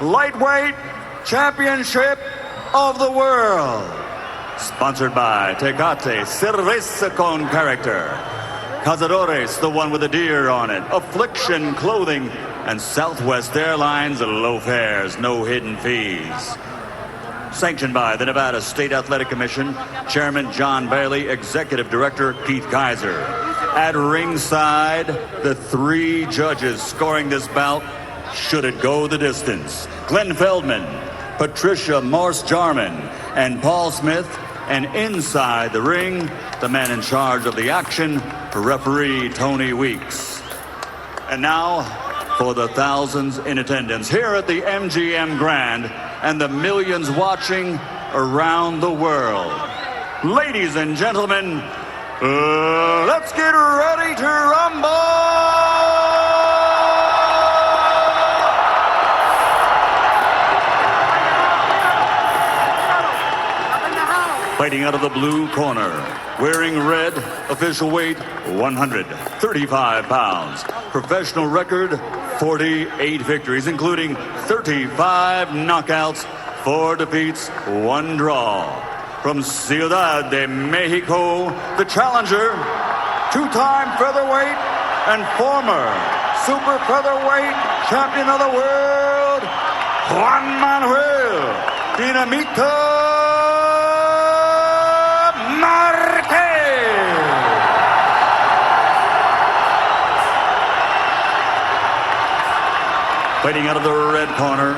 Lightweight Championship of the World. Sponsored by Tecate Cerveza con Character, Cazadores, the one with the deer on it, Affliction Clothing, and Southwest Airlines low fares, no hidden fees. Sanctioned by the Nevada State Athletic Commission, Chairman John Bailey, Executive Director Keith Kaiser. At ringside, the three judges scoring this bout, should it go the distance. Glenn Feldman, Patricia Morse-Jarman, and Paul Smith. And inside the ring, the man in charge of the action, referee Tony Weeks. And now, for the thousands in attendance here at the MGM Grand and the millions watching around the world. Ladies and gentlemen, let's get ready to rumble! Fighting out of the blue corner, wearing red, official weight 135 pounds. Professional record 48 victories, including 35 knockouts, 4 defeats, 1 draw. From Ciudad de Mexico, the challenger, 2-time featherweight and former super featherweight champion of the world, Juan Manuel Dinamita Marquez. Fighting out of the red corner,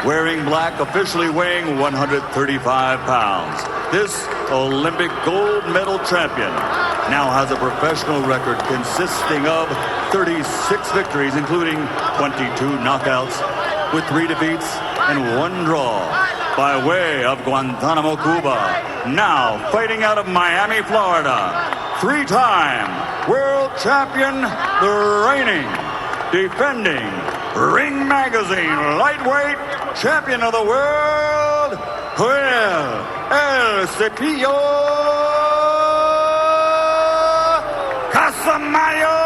wearing black, officially weighing 135 pounds. This Olympic gold medal champion now has a professional record consisting of 36 victories, including 22 knockouts, with 3 defeats and 1 draw. By way of Guantanamo, Cuba, now fighting out of Miami, Florida, 3-time world champion, the reigning, defending Ring Magazine lightweight champion of the world, Joel El Cepillo Casamayor.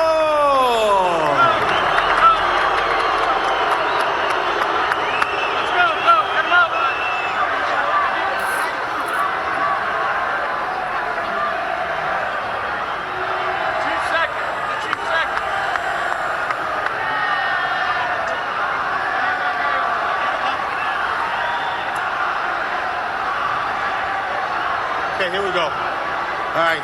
Okay, here we go. All right,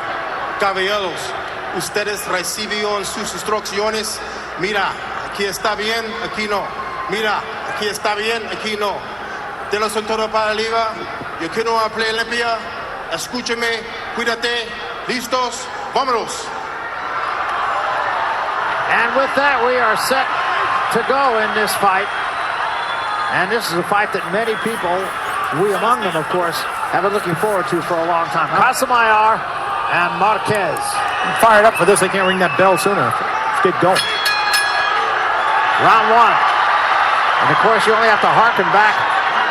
caballeros, ustedes recibieron sus instrucciones. Mira, aquí está bien, aquí no. Mira, aquí está bien, aquí no. De la cintura para arriba, yo quiero una pelea limpia. Escúchame, cuídate, listos, vámonos. And with that, we are set to go in this fight. And this is a fight that many people, we among them, of course, have been looking forward to for a long time. Casamayor and Marquez. I'm fired up for this. They can't ring that bell sooner. Let's get going. Round 1. And of course, you only have to harken back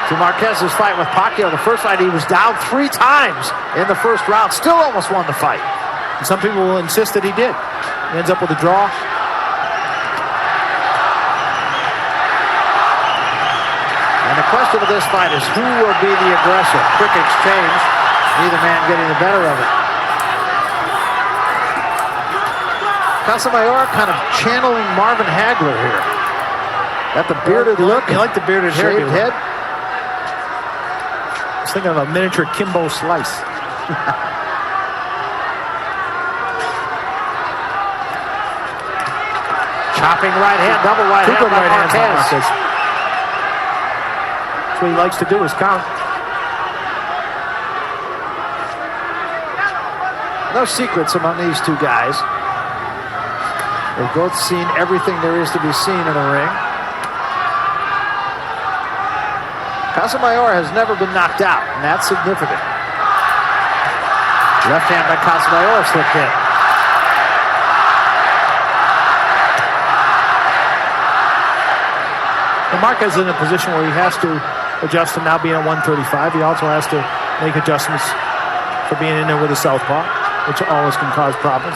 to Marquez's fight with Pacquiao. The first fight, he was down 3 times in the first round. Still almost won the fight. And some people will insist that he did. He ends up with a draw. And the question of this fight is who will be the aggressor? Quick exchange, neither man getting the better of it. Casamayor kind of channeling Marvin Hagler here. Got the bearded look. You like the bearded hair? Shaved head. I was thinking of a miniature Kimbo Slice. Chopping right hand, double right hand by Marquez. That's what he likes to do, is count. No secrets among these two guys. They've both seen everything there is to be seen in a ring. Casamayor has never been knocked out, and that's significant. Left hand by Casamayor slipped in. And Marquez is in a position where he has to adjust to now being at 135. He also has to make adjustments for being in there with a southpaw, which always can cause problems.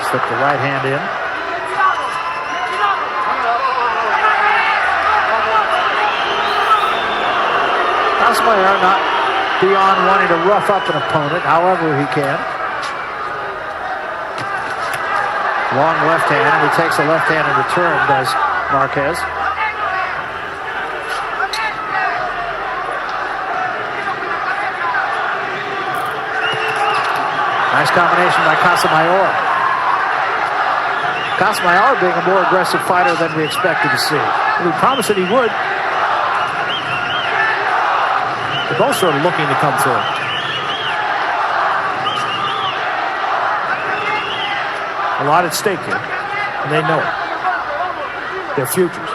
Slip the right hand in. Casamayor not beyond wanting to rough up an opponent however he can. Long left hand, and he takes a left hand in return, does Marquez. Nice combination by Casamayor. Casamayor being a more aggressive fighter than we expected to see. We promised that he would. They're both sort of looking to come through. A lot at stake here, and they know it. Their futures.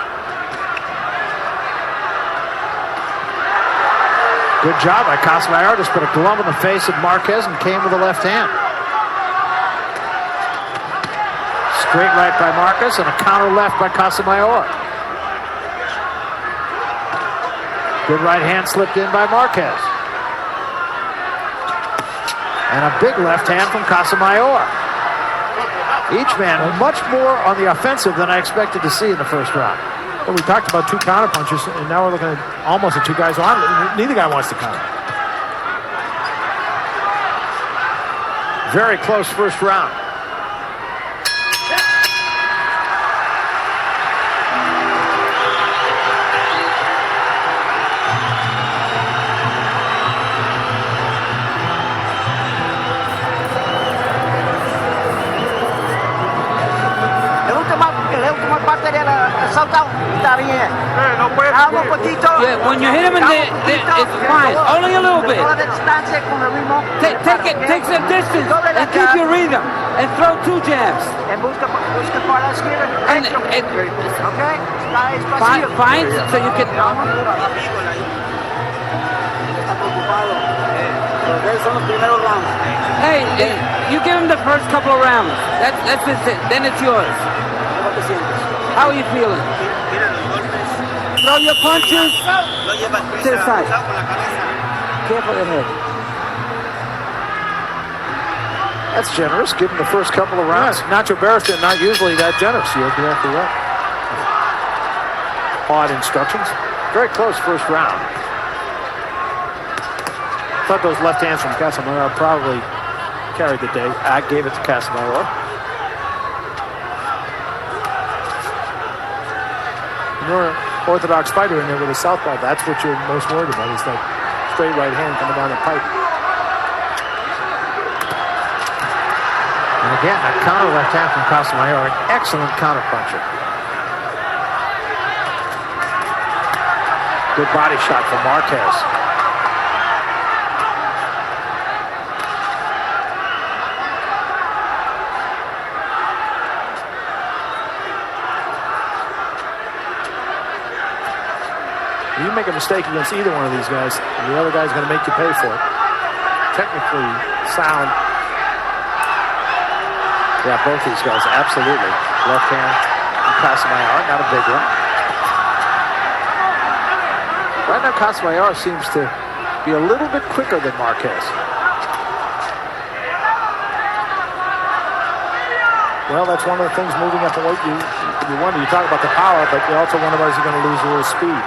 Good job by Casamayor. Just put a glove in the face of Marquez and came with the left hand. Straight right by Marquez and a counter left by Casamayor. Good right hand slipped in by Marquez. And a big left hand from Casamayor. Each man much more on the offensive than I expected to see in the first round. Well, we talked about two counter punches, and now we're looking at almost at two guys on. Neither guy wants to counter. Very close first round. Yeah, when you hit him in there, it's fine. Only a little bit. Take some distance and keep your rhythm and throw two jabs. Fine, so you can. Hey, you give him the first couple of rounds. That's just it. Then it's yours. How are you feeling? Throw your punches to the side. Careful your head. That's generous. Give him the first couple of rounds. Yes, Nacho Barrister not usually that generous. You're exactly right. Odd instructions. Very close first round. Thought those left hands from Casamayor probably carried the day. I gave it to Casamayor. You're an orthodox fighter in there with a southpaw. That's what you're most worried about, is that straight right hand coming down the pipe. And again, a counter left hand from Casamayor, an excellent counter puncher. Good body shot from Marquez. You make a mistake against either one of these guys, the other guy's going to make you pay for it. Technically sound. Yeah, both these guys, absolutely. Left hand from Casamayor, not a big one. Right now, Casamayor seems to be a little bit quicker than Marquez. Well, that's one of the things moving up the weight. You wonder, you talk about the power, but you also wonder whether he's going to lose a little speed.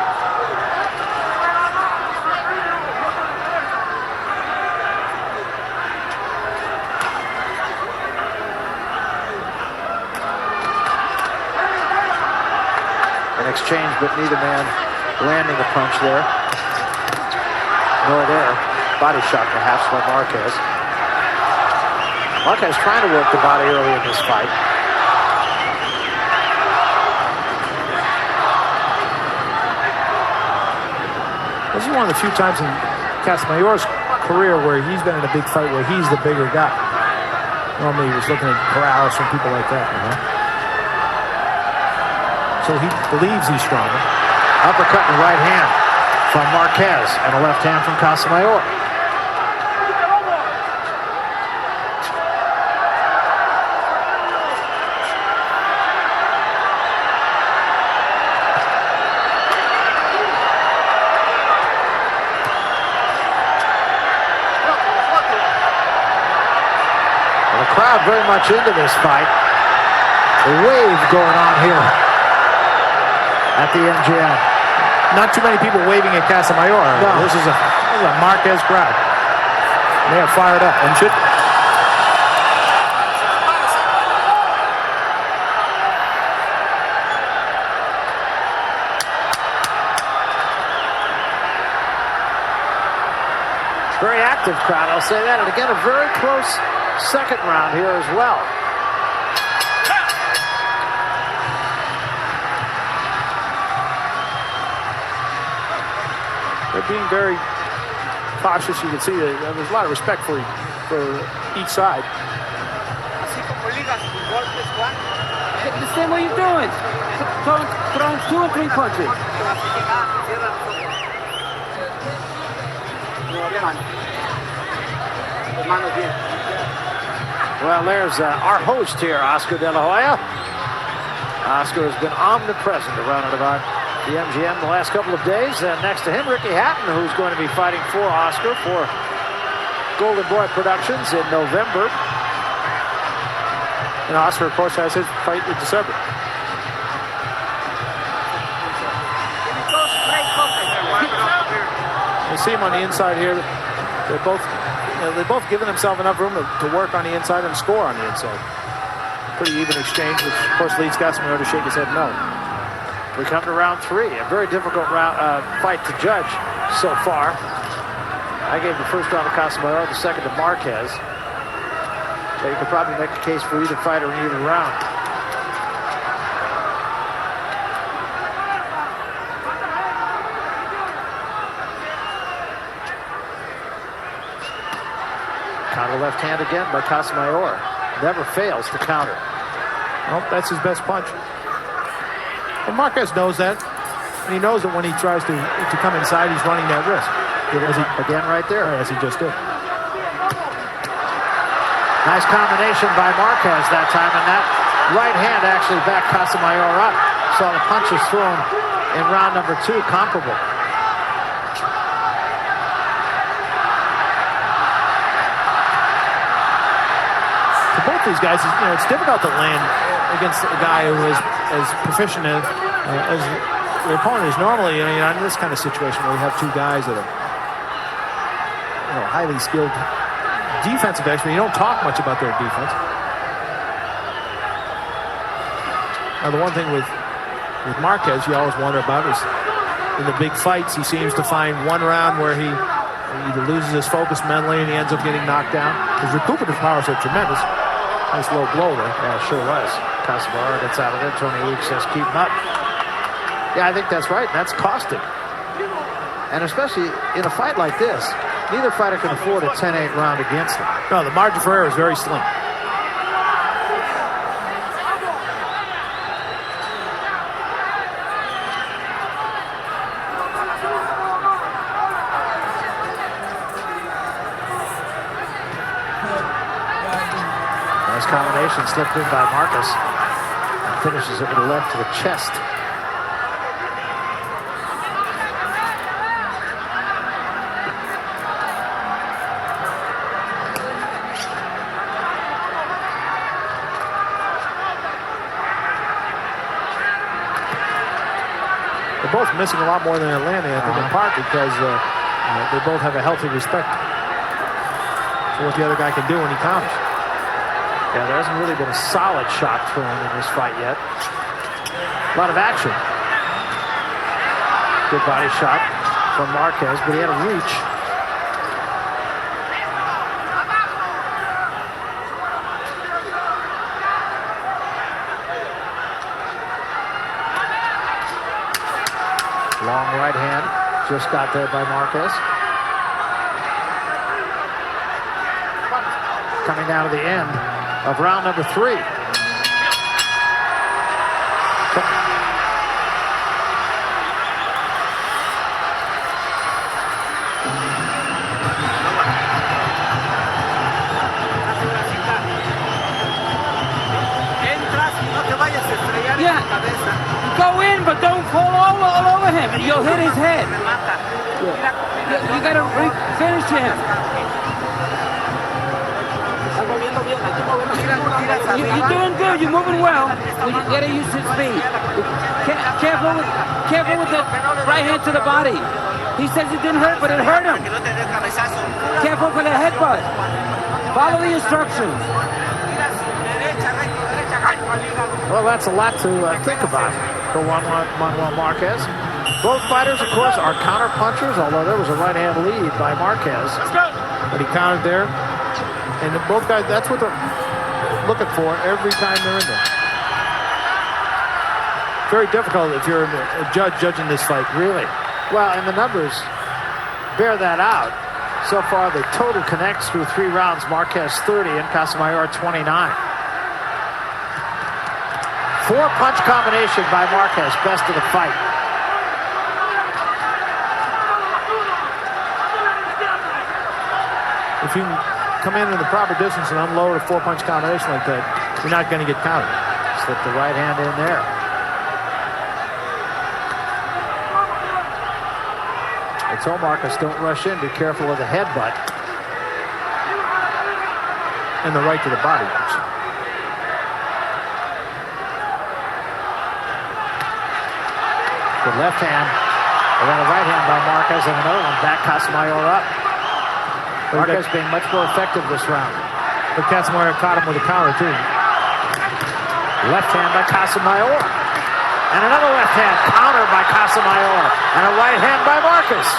Exchange, but neither man landing a punch there. Nor there. Body shot perhaps by Marquez. Marquez trying to work the body early in this fight. This is one of the few times in Casamayor's career where he's been in a big fight where he's the bigger guy. Normally he was looking at corrals from people like that, you know? So he believes he's stronger. Uppercut in the right hand from Marquez and a left hand from Casamayor. The crowd very much into this fight. A wave going on here at the MGM. not too many people waving at Casamayor. No. This is a Marquez crowd. They are fired up and should. Very active crowd, I'll say that. And again, a very close second round here as well. They're being very cautious. You can see that there's a lot of respect for each side. The same way you're doing. Throwing 2 and 3 punches. Well, there's our host here, Oscar De La Hoya. Oscar has been omnipresent around and about the MGM the last couple of days. And next to him, Ricky Hatton, who's going to be fighting for Oscar for Golden Boy Productions in November. And Oscar, of course, has his fight in December. You see him on the inside here. They're both giving themselves enough room to work on the inside and score on the inside. Pretty even exchange, which of course leads Casamayor to shake his head no. We come to round 3, a very difficult fight to judge so far. I gave the first round to Casamayor, the second to Marquez. But you could probably make a case for either fighter in either round. Counter left hand again by Casamayor. Never fails to counter. Well, that's his best punch. And Marquez knows that. And he knows that when he tries to come inside, he's running that risk. Again right there. As he just did. Nice combination by Marquez that time, and that right hand actually backed Casamayor up. Saw the punches thrown in round number 2 comparable. For both these guys, it's difficult to land against a guy who is as proficient as the opponent is normally. In this kind of situation where you have two guys that are highly skilled defensive experts, you don't talk much about their defense. Now, the one thing with Marquez you always wonder about is in the big fights, he seems to find one round where he either loses his focus mentally and he ends up getting knocked down. His recuperative powers are tremendous. Nice low blow there. Yeah, it sure was. Casamayor gets out of there. Tony Luke says keep him up. Yeah, I think that's right. That's costing. And especially in a fight like this, neither fighter can afford a 10-8 round against him. No, the margin for error is very slim. Nice combination slipped in by Marquez. And finishes it with a left to the chest. They're both missing a lot more than Atlanta, I think, in part because they both have a healthy respect for what the other guy can do when he counters. Yeah, there hasn't really been a solid shot thrown in this fight yet. A lot of action. Good body shot from Marquez, but he had a reach. Long right hand, just got there by Marquez. Coming down to the end of round number 3. Yeah, go in, but don't fall all over him. You'll hit his head. You gotta finish him. You're doing good. You're moving well. You gotta use his speed. Careful with the right hand to the body. He says it didn't hurt, but it hurt him. Careful for the headbutt. Follow the instructions. Well, that's a lot to think about for Manuel Marquez. Both fighters, of course, are counter punchers, although there was a right-hand lead by Marquez. But he countered there. And both guys, that's what they're looking for every time they're in there. Very difficult if you're a judge judging this fight. Really? Well, and the numbers bear that out. So far, the total connects through 3 rounds. Marquez 30 and Casamayor 29. 4-punch combination by Marquez, best of the fight. If you come in the proper distance and unload a 4-punch combination like that, you're not going to get countered. Slip the right hand in there. I told Marquez, don't rush in. Be careful of the headbutt. And the right to the body. The left hand, and then a right hand by Marquez, and another one back Casamayor up. Marquez being much more effective this round. But Casamayor caught him with a counter, too. Left hand by Casamayor. And another left hand counter by Casamayor. And a right hand by Marquez.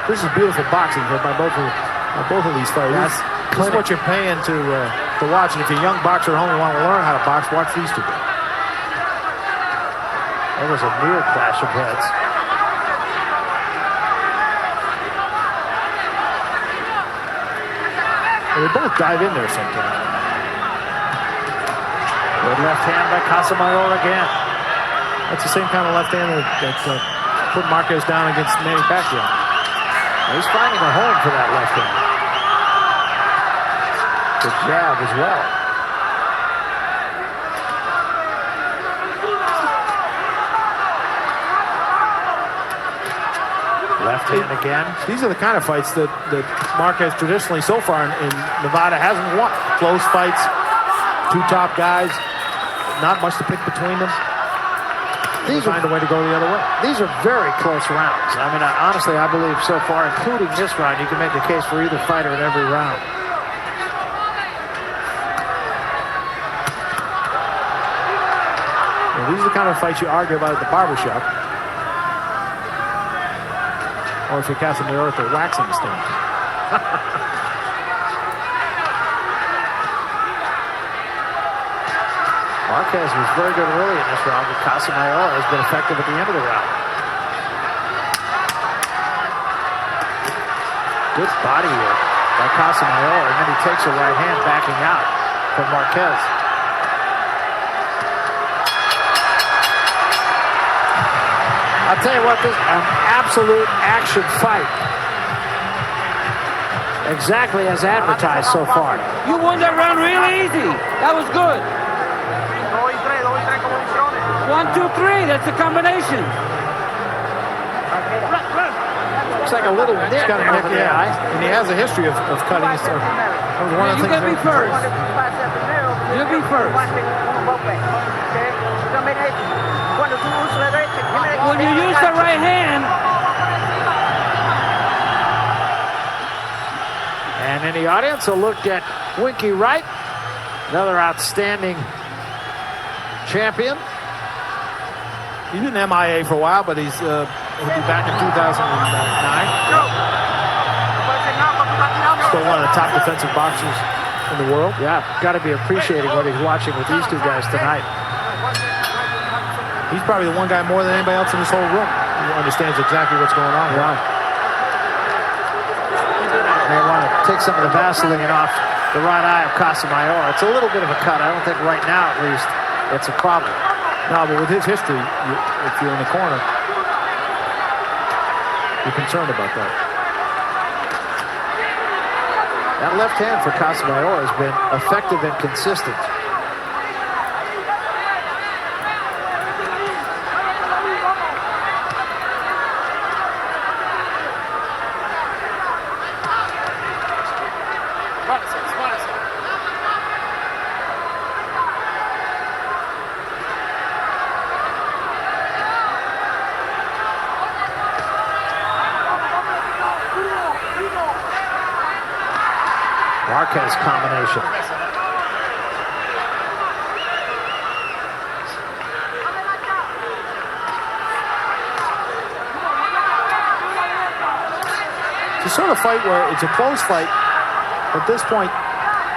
This is beautiful boxing by both of these fighters. This is what you're paying to watch. And if you're a young boxer at home and want to learn how to box, watch these two. That was a near clash of heads. And they both dive in there sometimes. Good left hand by Casamayor again. That's the same kind of left hand that put Marquez down against Manny Pacquiao. He's finding a home for that left hand. The jab as well. Left hand again. These are the kind of fights that Marquez traditionally so far in Nevada hasn't won. Close fights, 2 top guys, not much to pick between them. These find a way to go the other way. These are very close rounds. I mean, honestly, I believe so far, including this round, you can make a case for either fighter in every round. Well, these are the kind of fights you argue about at the barbershop. Or if you're Casamayor at the waxing stand. Marquez was very good early in this round, but Casamayor has been effective at the end of the round. Good body work by Casamayor, and then he takes a right hand backing out from Marquez. I'll tell you what, this is an absolute action fight. Exactly as advertised so far. You won that round really easy. That was good. 1, 2, 3. That's a combination. Looks like a little nick over the eye. And he has a history of cutting his stuff. That was one of the You things. gotta be first. You be first. When you use the right hand. And in the audience, a look at Winky Wright, another outstanding champion. He's been MIA for a while, but he'll be back in 2009. Still one of the top defensive boxers in the world. Yeah, got to be appreciating what he's watching with these 2 guys tonight. He's probably the one guy more than anybody else in this whole room who understands exactly what's going on. Yeah. They want to take some of the Vaseline off the right eye of Casamayor. It's a little bit of a cut. I don't think right now, at least, it's a problem. No, but with his history, if you're in the corner, you're concerned about that. That left hand for Casamayor has been effective and consistent. Marquez combination. It's a sort of fight where it's a close fight. At this point,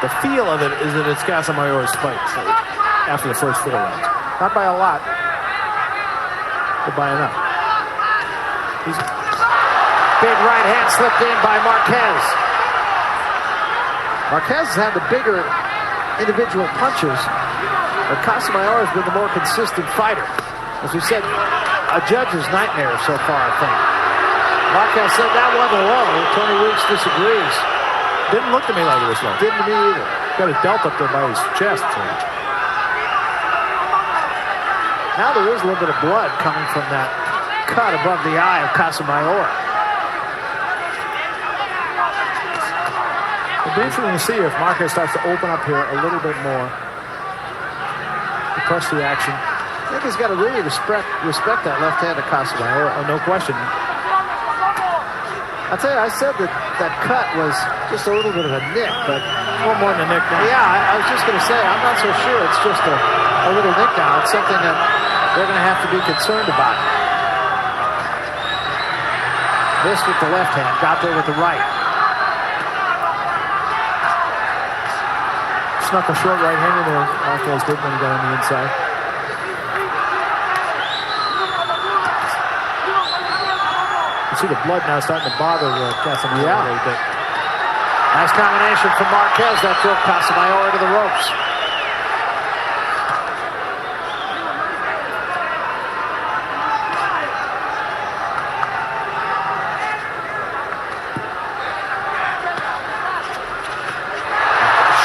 the feel of it is that it's Casamayor's fight after the first 4 rounds. Not by a lot, but by enough. Big right hand slipped in by Marquez. Marquez has had the bigger individual punches, but Casamayor has been the more consistent fighter. As we said, a judge's nightmare so far, I think. Marquez said that one low. Tony Weeks disagrees. Didn't look to me like it was low. Didn't to me either. Got his belt up there by his chest. So. Now there is a little bit of blood coming from that cut above the eye of Casamayor. It'll be interesting to see if Marquez starts to open up here a little bit more. To press the action. I think he's got to really respect that left hand of Casamayor. Oh, no question. I'll tell you, I said that cut was just a little bit of a nick, but A little more than a nick now. yeah, I was just going to say, I'm not so sure it's just a little nick now. It's something that they're going to have to be concerned about. Missed with the left hand, got there with the right. Snuck a short right hand in there. Marquez did when he got on the inside. You see the blood now starting to bother Casamayor a little bit. Nice combination from Marquez that drove Casamayor to the ropes.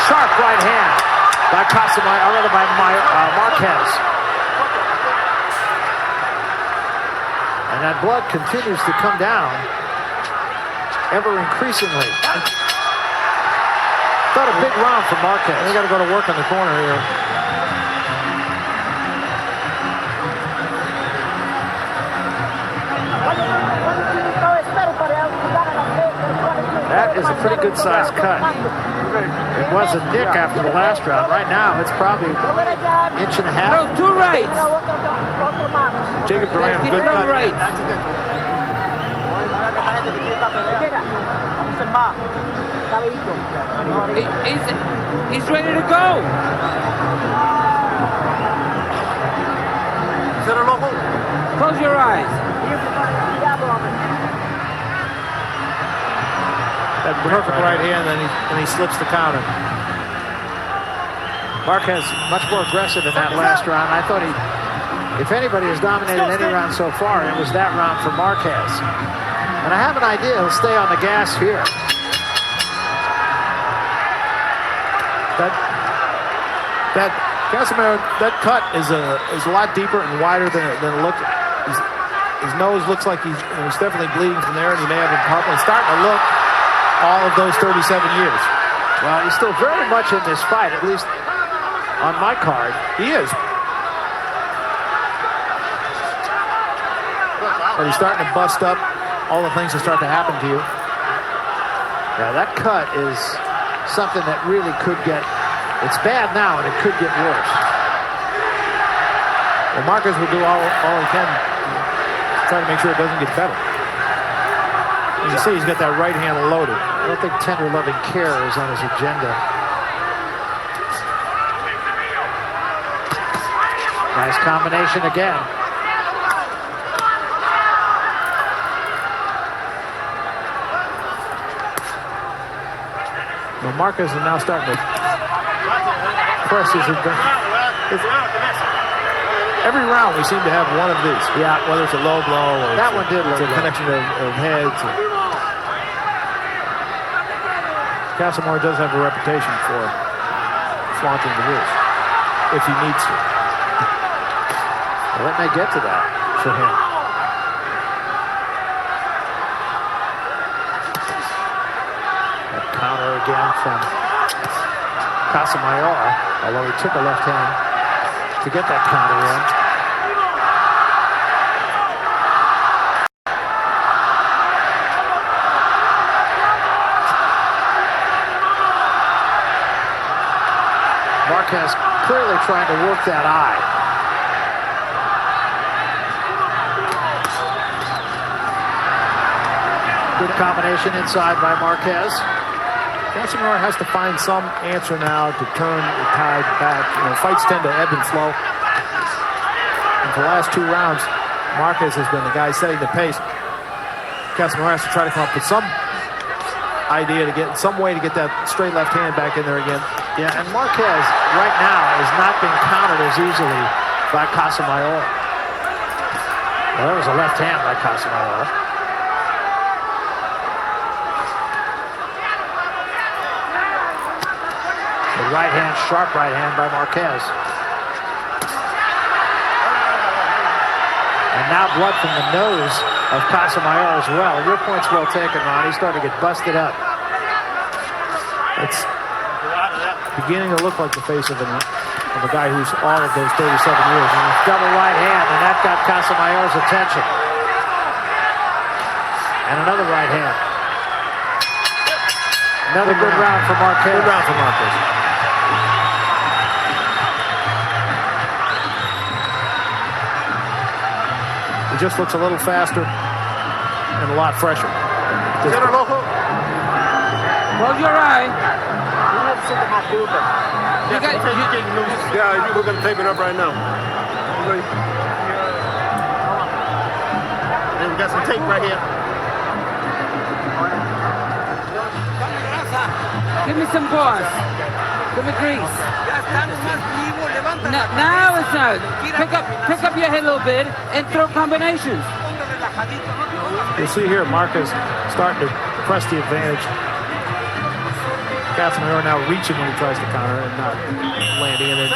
Sharp right hand by Casamayor, or rather by Marquez. And that blood continues to come down ever increasingly. Thought a big round for Marquez. They got to go to work on the corner here. That is a pretty good sized cut. It was a nick after the last round. Right now, it's probably an inch and a half. No, 2 rights. Jacob Duran, Keep good it on cut. right. He's ready to go. Close your eyes. That perfect right hand, and he slips the counter. Marquez much more aggressive in that last round. I thought if anybody has dominated any round so far, it was that round for Marquez. And I have an idea he'll stay on the gas here. That Casamayor, that cut is a lot deeper and wider than it looked. His nose looks like he's definitely bleeding from there, and he may have been purple. He's starting to look all of those 37 years. Well, he's still very much in this fight, at least on my card. He is. But he's starting to bust up all the things that start to happen to you. Yeah, that cut is something that really could get, it's bad now and it could get worse. Well, Marquez will do all he can to try to make sure it doesn't get better. You can see he's got that right hand loaded. I don't think tender loving care is on his agenda. Nice combination again. Well, Marquez is now starting to press his advantage. Every round we seem to have one of these. Yeah. Whether it's a low blow or That one did it's a look connection of heads. Casamayor does have a reputation for flaunting the rules if he needs to. Well, it may get to that for him. That Counter again from Casamayor, although he took a left hand to get that counter in. Marquez clearly trying to work that eye. Good combination inside by Marquez. Casamayor has to find some answer now to turn the tide back. Fights tend to ebb and flow. And for the last 2 rounds, Marquez has been the guy setting the pace. Casamayor has to try to come up with some idea to get some way to get that straight left hand back in there again. Yeah, and Marquez right now is not being countered as easily by Casamayor. Well, there was a left hand by Casamayor. The right hand, sharp right hand by Marquez. And now blood from the nose of Casamayor as well. Your point's well taken, Ron. He's starting to get busted up. It's beginning to look like the face of a guy who's all of those 37 years. Double right hand, and that got Casamayor's attention. And another right hand. Another good round for Marquez. Good round for Marquez. He just looks a little faster and a lot fresher. Close your eye. Yeah, we're going to tape it up right now. And we got some tape right here. Give me some pause. Give me grease. No, now it's not. Pick up your head a little bit and throw combinations. You'll see here Marquez starting to press the advantage. Casamayor now reaching when he tries to counter and not landing. And then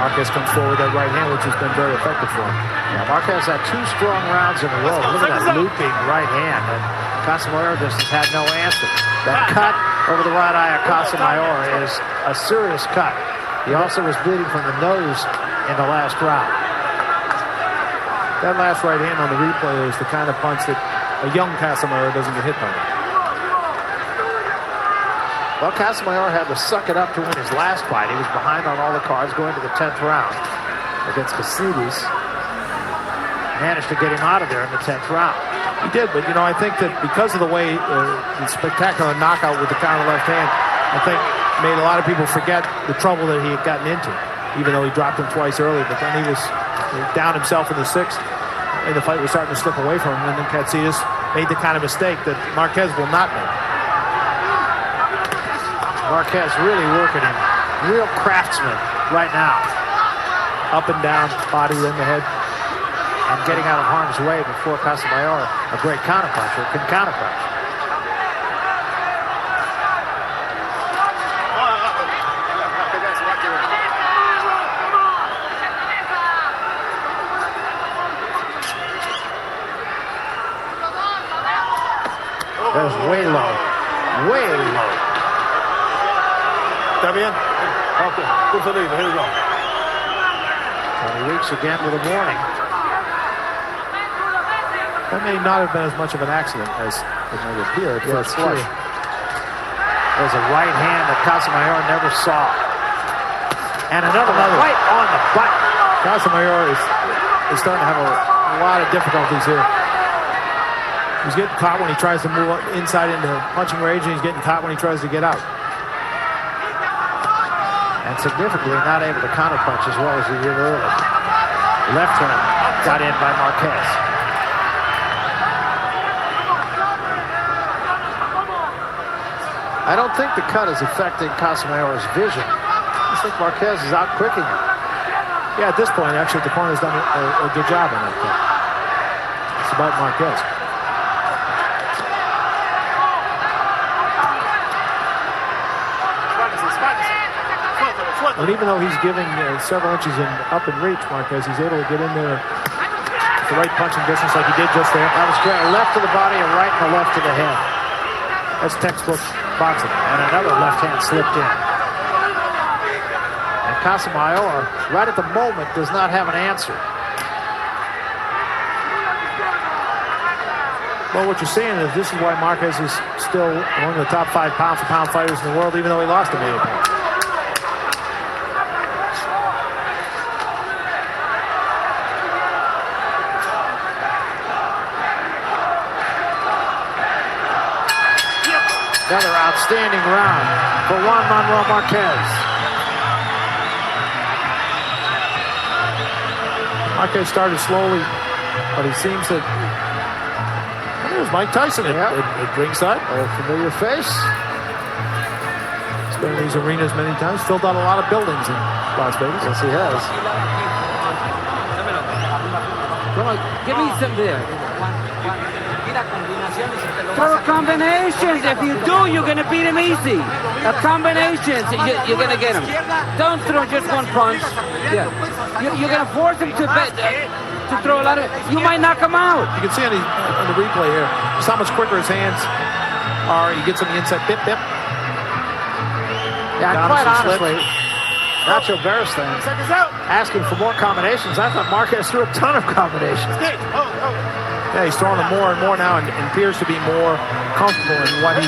Marquez comes forward with that right hand, which has been very effective for him. Yeah, Marquez had 2 strong rounds in a row. Look at that looping right hand. And Casamayor just has had no answer. That cut over the right eye of Casamayor is a serious cut. He also was bleeding from the nose in the last round. That last right hand on the replay is the kind of punch that a young Casamayor doesn't get hit by. Well, Casamayor had to suck it up to win his last fight. He was behind on all the cards going to the 10th round against Cassidis. Managed to get him out of there in the 10th round. He did, but I think that because of the way the spectacular knockout with the counter left hand, I think made a lot of people forget the trouble that he had gotten into, even though he dropped him twice earlier. But then he was down himself in the 6th, and the fight was starting to slip away from him. And then Cassidis made the kind of mistake that Marquez will not make. Marquez really working him. Real craftsman right now. Up and down, body in the head. And getting out of harm's way before Casamayor, a great counterpuncher, can counterpunch. That was way low. Way low. Está bien? Okay. Good for leaving. Here we go. Tony Weeks again with a warning. That may not have been as much of an accident as it might appear at first flush. There's a right hand that Casamayor never saw. And another right on the butt. Casamayor is starting to have a lot of difficulties here. He's getting caught when he tries to move inside into punching range, and he's getting caught when he tries to get out. And significantly not able to counterpunch as well as he did earlier. Left hand got in by Marquez. I don't think the cut is affecting Casamayor's vision. I think Marquez is out quicking him. Yeah, at this point, actually, the corner's done a good job on that cut. It's about Marquez. And even though he's giving several inches up in reach, Marquez, he's able to get in there at the right punching distance like he did just there. That was great. A left to the body, a right and a left to the head. That's textbook boxing. And another left hand slipped in. And Casamayor, right at the moment, does not have an answer. Well, what you're saying is this is why Marquez is still one of the top 5 pound-for-pound fighters in the world, even though he lost to Mayo. Another outstanding round for Juan Manuel Marquez. Marquez started slowly, but he seems to... There's Mike Tyson at ringside. A familiar face. He's been in these arenas many times. Filled out a lot of buildings in Las Vegas. Yes, he has. Come on, give me some there. Throw combinations. If you do, you're going to beat him easy. Combinations, you're going to get him. Don't throw just one punch. Yeah. You're going to force him to throw a lot of... You might knock him out. You can see on the replay here just how much quicker his hands are. He gets on the inside. Bip, bip. Yeah, quite honestly, Nacho Beristain asking for more combinations. I thought Marquez threw a ton of combinations. Yeah, he's throwing them more and more now and appears to be more comfortable in what he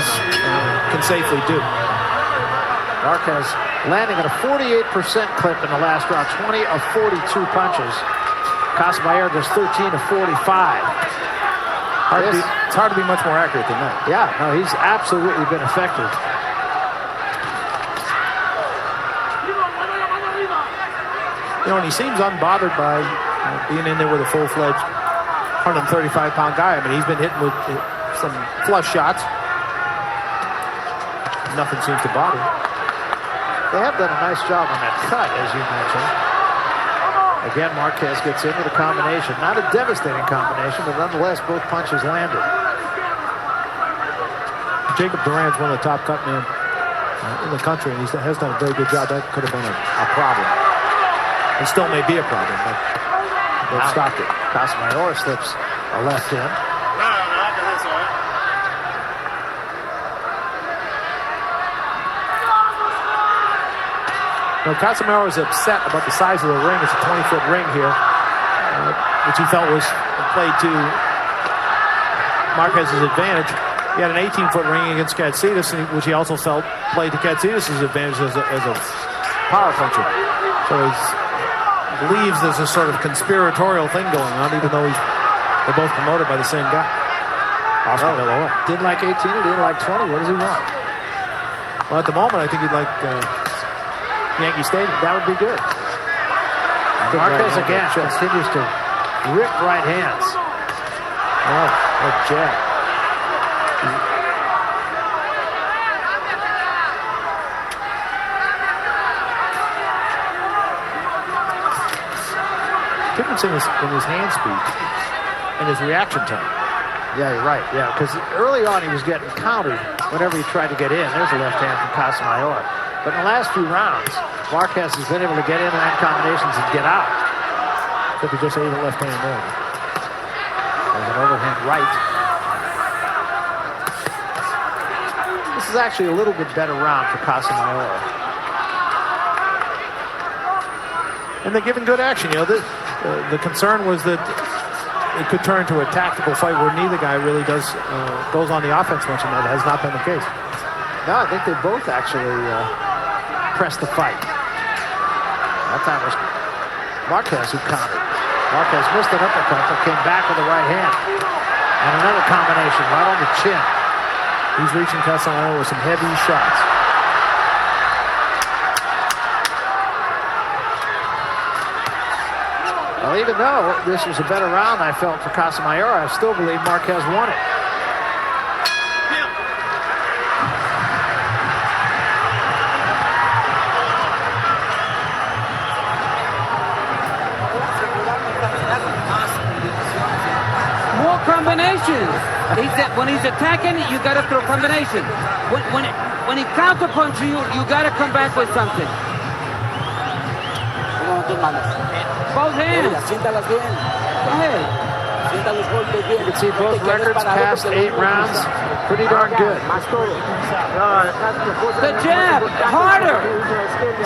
can safely do. Marquez landing at a 48% clip in the last round, 20 of 42 punches. Casamayor does 13 of 45. It's hard to be much more accurate than that. Yeah, no, he's absolutely been effective. You know, and he seems unbothered by being in there with a full-fledged 135-pound guy. I mean, he's been hitting with some flush shots. Nothing seems to bother him. They have done a nice job on that cut, as you mentioned. Again, Marquez gets into the combination. Not a devastating combination, but nonetheless, both punches landed. Jacob Duran's one of the top cut men in the country, and he has done a very good job. That could have been a problem. It still may be a problem, but they've stopped it. Casamayor slips a left in. Now, Casamayor was upset about the size of the ring. It's a 20-foot ring here, which he felt was played to Marquez's advantage. He had an 18-foot ring against Katsidas, which he also felt played to Katsidas' advantage as a power puncher. So he believes there's a sort of conspiratorial thing going on, even though they're both promoted by the same guy. Oscar De La Hoya. Didn't like 18, he didn't like 20. What does he want? Well, at the moment, I think he'd like Yankee Stadium. That would be good. Marquez again continues to rip right hands. Oh, a jab. Difference in his hand speed and his reaction time. Yeah, you're right. Yeah, because early on he was getting countered whenever he tried to get in. There's a left hand from Casamayor. But in the last few rounds, Marquez has been able to get in and land combinations and get out. Except he just ate a left hand there. There's an overhand right. This is actually a little bit better round for Casamayor. And they're giving good action. You know, the concern was that it could turn into a tactical fight where neither guy really goes on the offense much, and that has not been the case. No, I think they both actually pressed the fight. That time was Marquez who countered. Marquez missed an uppercut, but came back with the right hand. And another combination right on the chin. He's reaching Casamayor with some heavy shots. Well, even though this was a better round, I felt, for Casamayor, I still believe Marquez won it. More combinations. When he's attacking, you got to throw combinations. When he counter punches you, you got to come back with something. Both hands. Go ahead. You can see both records past 8 rounds. Pretty darn good. The jab, harder.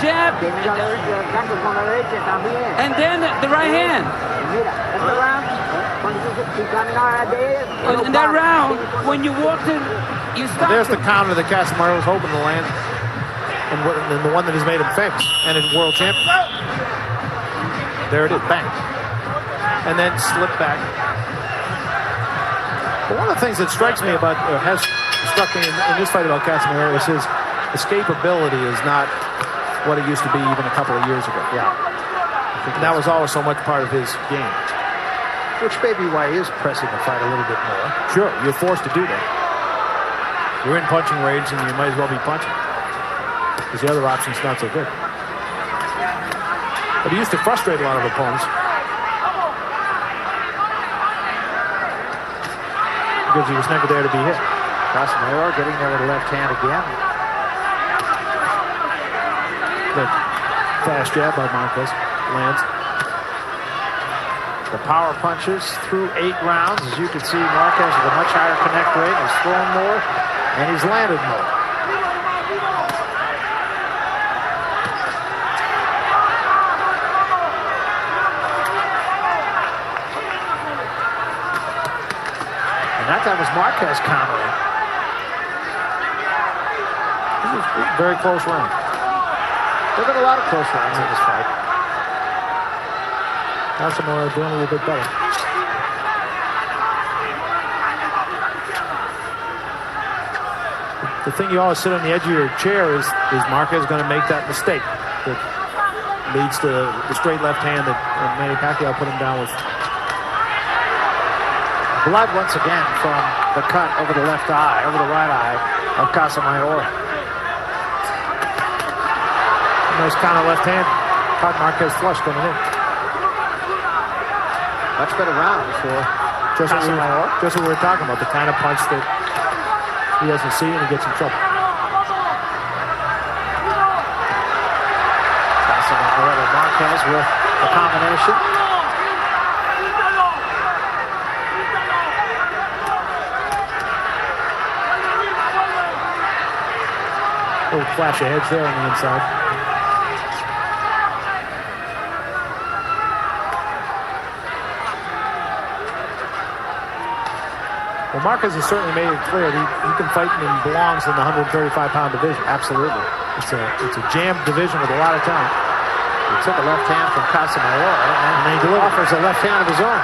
Jab. And then the right hand. In that round, when you walked in, you stopped. There's the counter that Casamayor was hoping to land, and the one that has made him famous and is world champion. There it is, bang. And then slip back. But one of the things that strikes me about, or has struck me in this fight about Casamayor is his escapability is not what it used to be even a couple of years ago. Yeah. And that was always so much part of his game. Which may be why he is pressing the fight a little bit more. Sure, you're forced to do that. You're in punching range and you might as well be punching. Because the other option's not so good. But he used to frustrate a lot of opponents. Because he was never there to be hit. Casamayor getting there with the left hand again. The fast jab by Marquez lands. The power punches through 8 rounds. As you can see, Marquez with a much higher connect rate has thrown more, and he's landed more. And that time was Marquez countering. This is a very close round. There's been a lot of close rounds in this fight. Casamayor doing a little bit better. The thing you always sit on the edge of your chair is Marquez going to make that mistake that leads to the straight left hand that Manny Pacquiao put him down with. Blood once again from the cut over the left eye, over the right eye of Casamayor. Nice counter left hand. Caught Marquez flush coming in. Much better round for Just what Casamayor. we were talking about, the kind of punch that he doesn't see and he gets in trouble. Casamayor and Marquez with a combination. Little flash of heads there on the inside. Well, Marquez has certainly made it clear he can fight and belongs in the 135-pound division. Absolutely. It's a jammed division with a lot of talent. He took a left hand from Casamayor and he offers a left hand of his own.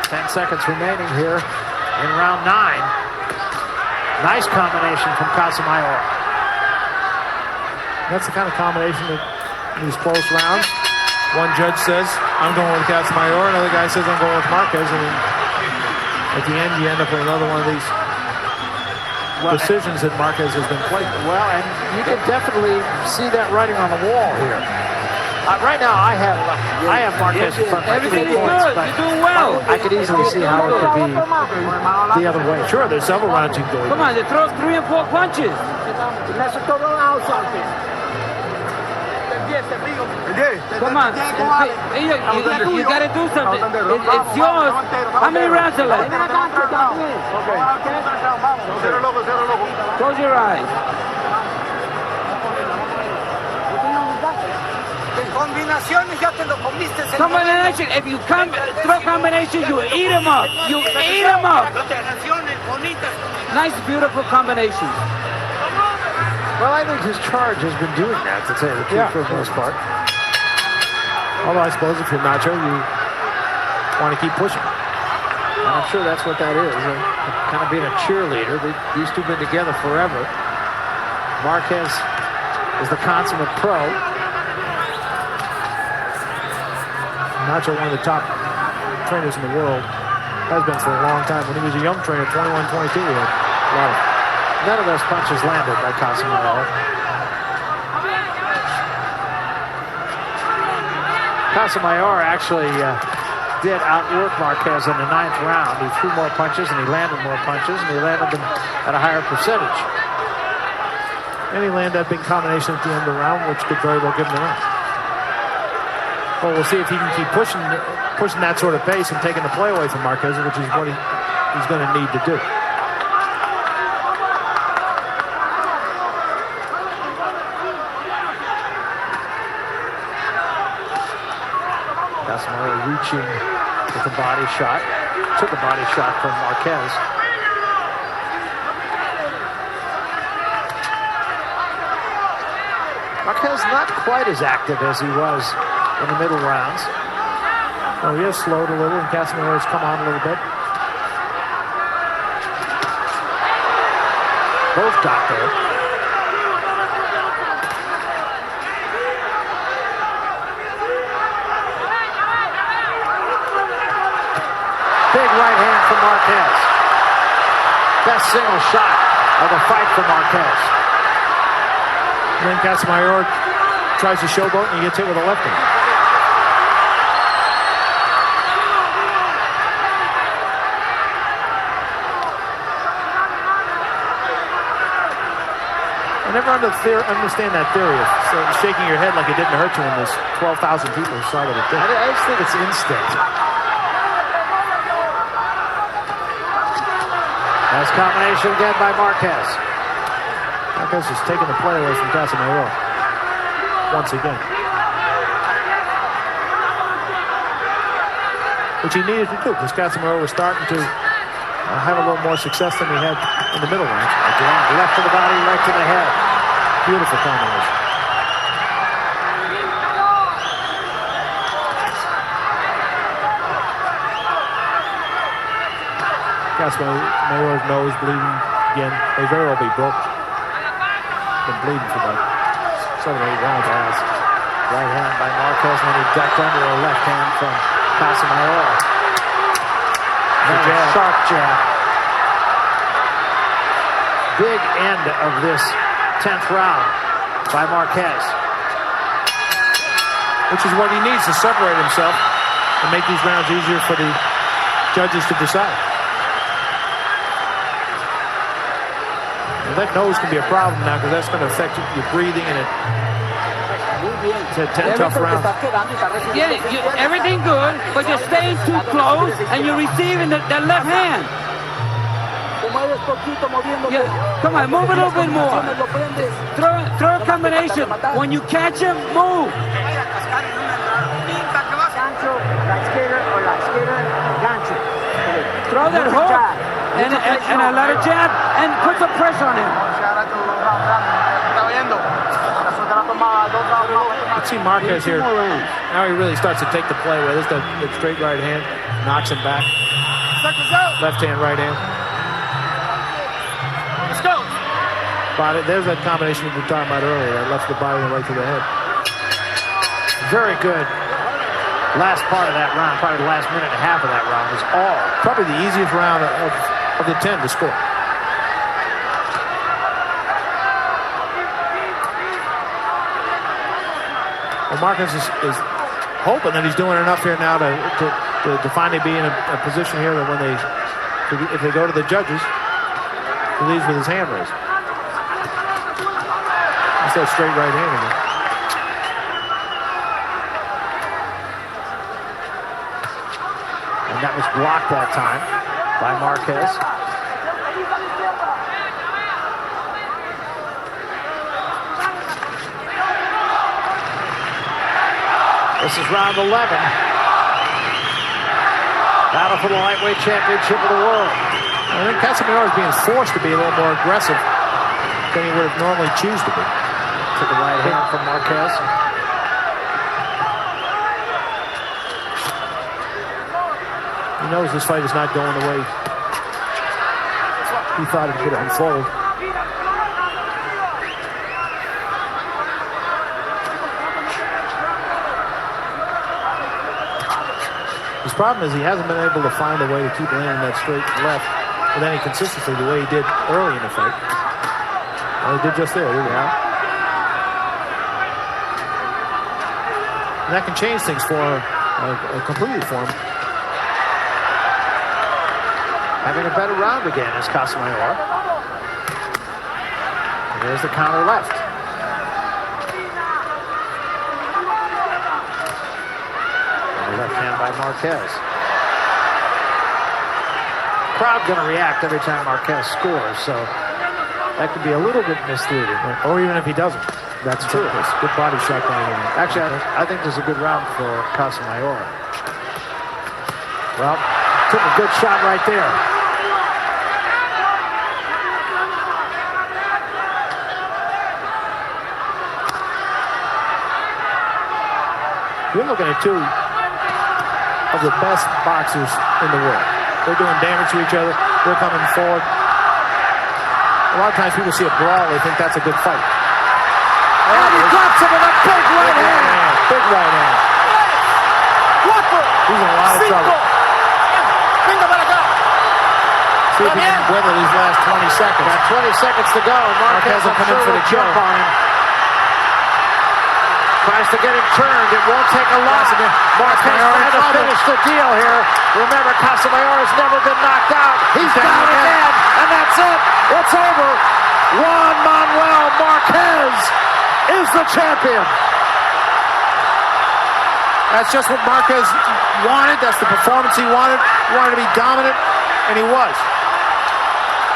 10 seconds remaining here in round 9. Nice combination from Casamayor. That's the kind of combination that in these close rounds, one judge says, I'm going with Casamayor, another guy says, I'm going with Marquez, and then at the end, you end up with another one of these decisions that Marquez has been playing. Well, and you can definitely see that writing on the wall here. Right now, I have Marquez in front of 3 Everything is points, good. but You're doing well. I could easily see how it could be the other way. Sure, there's several rounds you can go. Come on, they throw 3 and 4 punches. Come on. You got to do something. It's yours. How many rounds are left? Close your eyes. Combination. If you throw combinations, you eat them up. You eat them up. Nice, beautiful combinations. Well, I think his charge has been doing that, to tell you the truth, for the most part. Although I suppose if you're Nacho, you want to keep pushing. And I'm sure that's what that is, kind of being a cheerleader. These two have been together forever. Marquez is the consummate pro. Nacho, one of the top trainers in the world, has been for a long time. When he was a young trainer, 21, 22, he had a lot of None of those punches landed by Casamayor. Casamayor actually did outwork Marquez in the 9th round. He threw more punches and he landed more punches and he landed them at a higher percentage. And he landed that big combination at the end of the round, which could very well give him the round. Well, we'll see if he can keep pushing that sort of pace and taking the play away from Marquez, which is what he's going to need to do. Casamayor reaching with a body shot. Took a body shot from Marquez. Marquez not quite as active as he was in the middle rounds. Oh, he has slowed a little, and Casamayor has come on a little bit. Both got there. Big right hand from Marquez. Best single shot of the fight for Marquez. And then Casamayor tries to showboat and he gets hit with a left hand. I never understand that theory of shaking your head like it didn't hurt you when there's 12,000 people who saw that it did. I just think it's instinct. Nice combination again by Marquez. Marquez is taking the play away from Casamayor once again. Which he needed to do because Casamayor was starting to have a little more success than he had in the middle range. Again, left to the body, right to the head. Beautiful combination. Casamayor's nose bleeding again. They very well be broke. Been bleeding for about 7 or 8 rounds. Right hand by Marquez, and he ducked under a left hand from Casamayor. Very sharp jab. Big end of this 10th round by Marquez. Which is what he needs to separate himself and make these rounds easier for the judges to decide. And that nose can be a problem now because that's going to affect your breathing and it's a tough round. Yeah, everything good, but you're staying too close and you're receiving the left hand. Yeah, come on, move a little bit more. Throw a combination. When you catch him, move. Throw that hook and a lot of jab and put some pressure on him. Let's see Marquez here. Now he really starts to take the play away. There's the straight right hand, knocks him back. Left hand, right hand. Let's go. Body. There's that combination we were talking about earlier. That left the body and right to the head. Very good. Last part of that round, probably the last minute and a half of that round was all. Probably the easiest round of the 10 to score. Well, Marquez is hoping that he's doing enough here now to finally be in a position here that when if they go to the judges, he leaves with his hand raised. That's that straight right hand again. And that was blocked that time by Marquez. This is round 11. Battle for the lightweight championship of the world. I think Casamayor is being forced to be a little more aggressive than he would have normally choose to be. To the right hand from Marquez. He knows this fight is not going the way he thought it could unfold. His problem is he hasn't been able to find a way to keep landing that straight left with any consistency the way he did early in the fight. Well, he did just there. And that can change things for him, completely for him. Having a better round again is Casamayor. And there's the counter left. And the left hand by Marquez. Crowd going to react every time Marquez scores, so that could be a little bit misleading. Or even if he doesn't. That's true. Good body shot going on. Actually, I think this is a good round for Casamayor. Well, took a good shot right there. You're looking at two of the best boxers in the world. They're doing damage to each other. They're coming forward. A lot of times people see a brawl, they think that's a good fight. And he drops him with a big right hand. Big right hand. He's in a lot of trouble. See if he can weather these last 20 seconds. Got 20 seconds to go. Marquez will come in for the jump on him. Tries to get him turned. It won't take a lot. Marquez trying to finish the deal here. Remember, Casamayor has never been knocked out. He's down again. And that's it. It's over. Juan Manuel Marquez is the champion. That's just what Marquez wanted. That's the performance he wanted. He wanted to be dominant, and he was.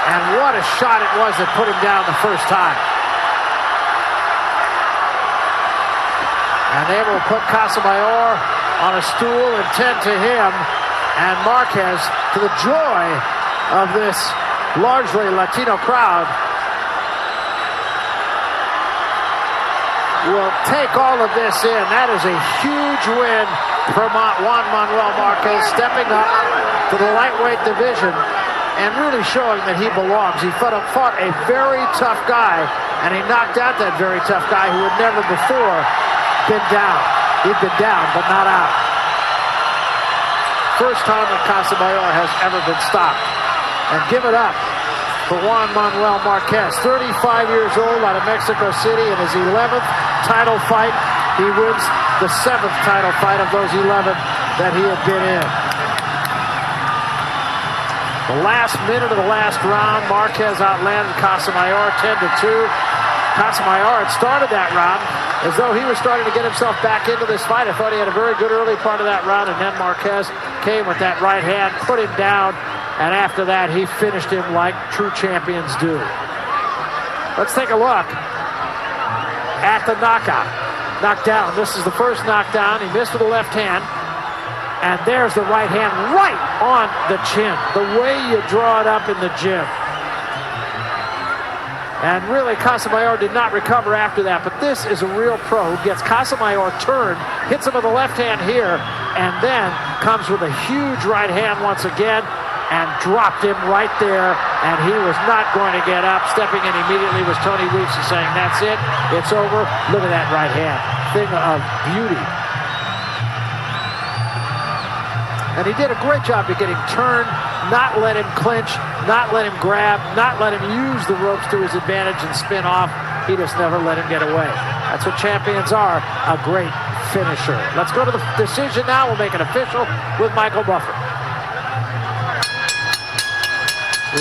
And what a shot it was that put him down the first time. And they will put Casamayor on a stool and tend to him. And Marquez, to the joy of this largely Latino crowd, will take all of this in. That is a huge win for Juan Manuel Marquez, stepping up to the lightweight division and really showing that he belongs. He fought a very tough guy, and he knocked out that very tough guy who had never before been down. He'd been down, but not out. First time that Casamayor has ever been stopped. And give it up for Juan Manuel Marquez, 35 years old, out of Mexico City, in his 11th title fight. He wins the 7th title fight of those 11 that he had been in. The last minute of the last round, Marquez outlanded Casamayor 10-2. Casamayor had started that round as though he was starting to get himself back into this fight. I thought he had a very good early part of that round, and then Marquez came with that right hand, put him down, and after that, he finished him like true champions do. Let's take a look at the knockout. Knockdown. This is the first knockdown. He missed with the left hand. And there's the right hand right on the chin. The way you draw it up in the gym. And really, Casamayor did not recover after that. But this is a real pro who gets Casamayor turned, hits him with the left hand here, and then comes with a huge right hand once again and dropped him right there. And he was not going to get up. Stepping in immediately was Tony Weeks saying, that's it, it's over. Look at that right hand. Thing of beauty. And he did a great job to get him turned, not let him clinch, not let him grab, not let him use the ropes to his advantage and spin off. He just never let him get away. That's what champions are, a great finisher. Let's go to the decision now. We'll make it official with Michael Buffer.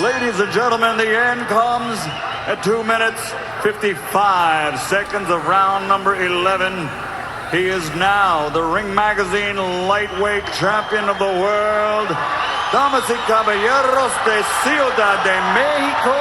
Ladies and gentlemen, the end comes at 2 minutes, 55 seconds of round number 11. He is now the Ring Magazine lightweight champion of the world. Damas y caballeros de Ciudad de Mexico,